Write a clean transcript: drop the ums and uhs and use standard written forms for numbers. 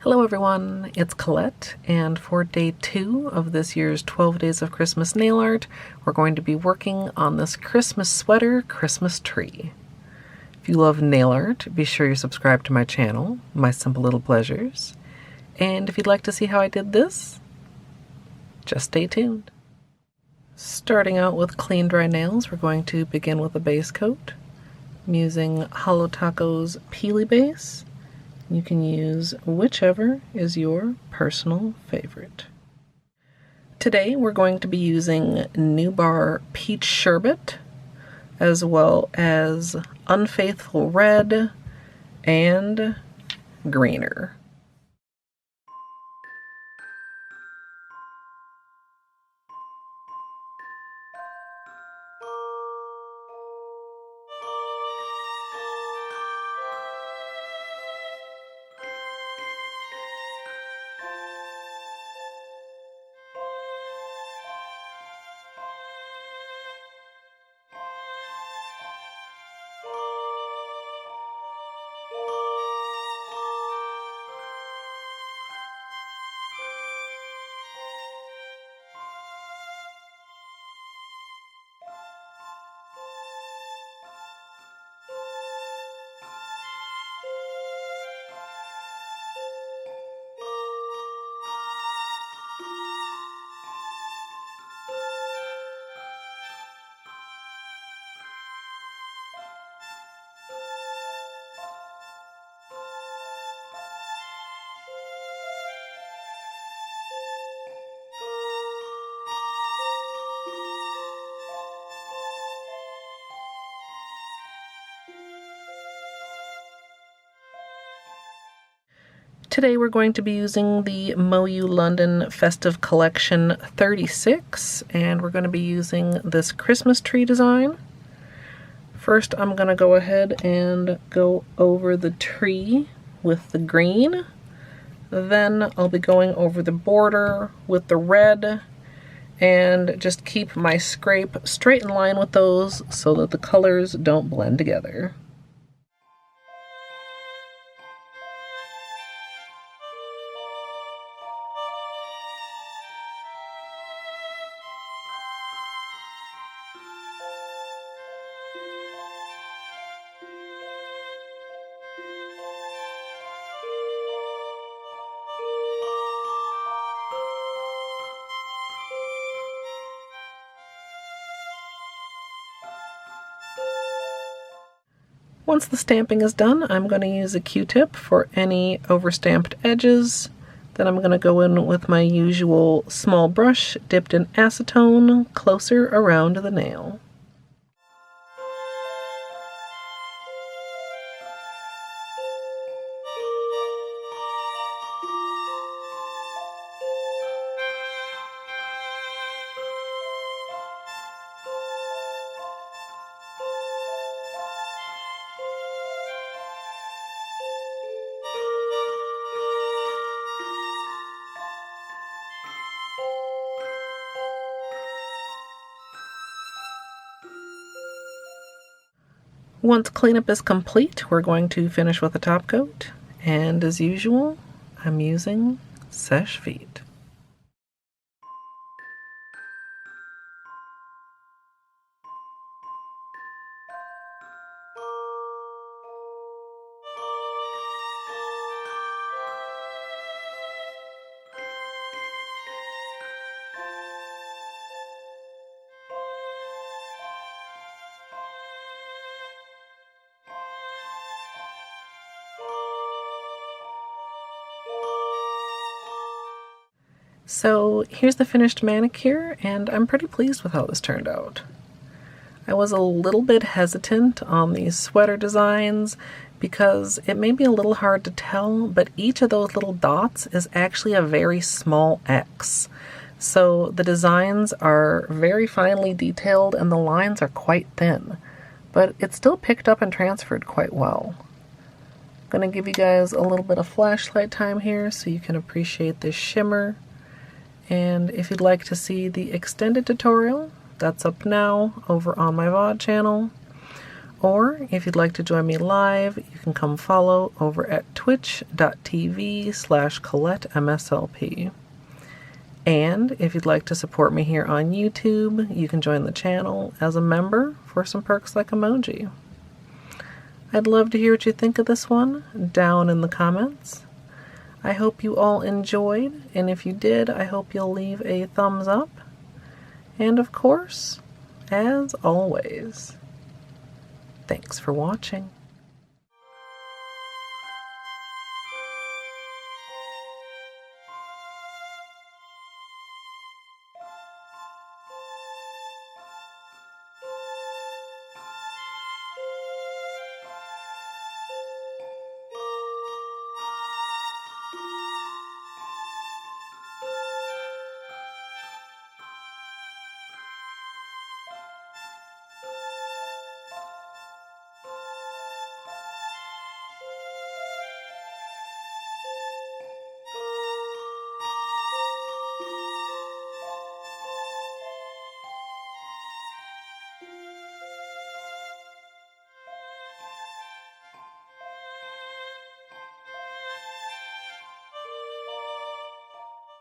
Hello everyone, it's Colette, and for day 2 of this year's 12 Days of Christmas nail art, we're going to be working on this Christmas sweater Christmas tree. If you love nail art, be sure you subscribe to my channel, My Simple Little Pleasures. And if you'd like to see how I did this, just stay tuned. Starting out with clean dry nails, we're going to begin with a base coat. I'm using Holo Taco's Peely Base. You can use whichever is your personal favorite. Today we're going to be using Nubar Peach Sherbet, as well as Unfaithful Red and Greener. Today we're going to be using the MoYou London Festive Collection 36, and we're going to be using this Christmas tree design. First I'm going to go ahead and go over the tree with the green. Then I'll be going over the border with the red, and just keep my scrape straight in line with those so that the colors don't blend together. Once the stamping is done, I'm going to use a Q-tip for any overstamped edges. Then I'm going to go in with my usual small brush dipped in acetone closer around the nail. Once cleanup is complete, we're going to finish with a top coat, and as usual, I'm using Seche Vite. So here's the finished manicure, and I'm pretty pleased with how this turned out. I was a little bit hesitant on these sweater designs because it may be a little hard to tell, but each of those little dots is actually a very small X. So the designs are very finely detailed and the lines are quite thin, but it still picked up and transferred quite well. I'm going to give you guys a little bit of flashlight time here so you can appreciate this shimmer. And if you'd like to see the extended tutorial, that's up now over on my VOD channel. Or if you'd like to join me live, you can come follow over at twitch.tv/Colette MSLP. And if you'd like to support me here on YouTube, you can join the channel as a member for some perks like emoji. I'd love to hear what you think of this one down in the comments. I hope you all enjoyed, and if you did, I hope you'll leave a thumbs up. And of course, as always, thanks for watching.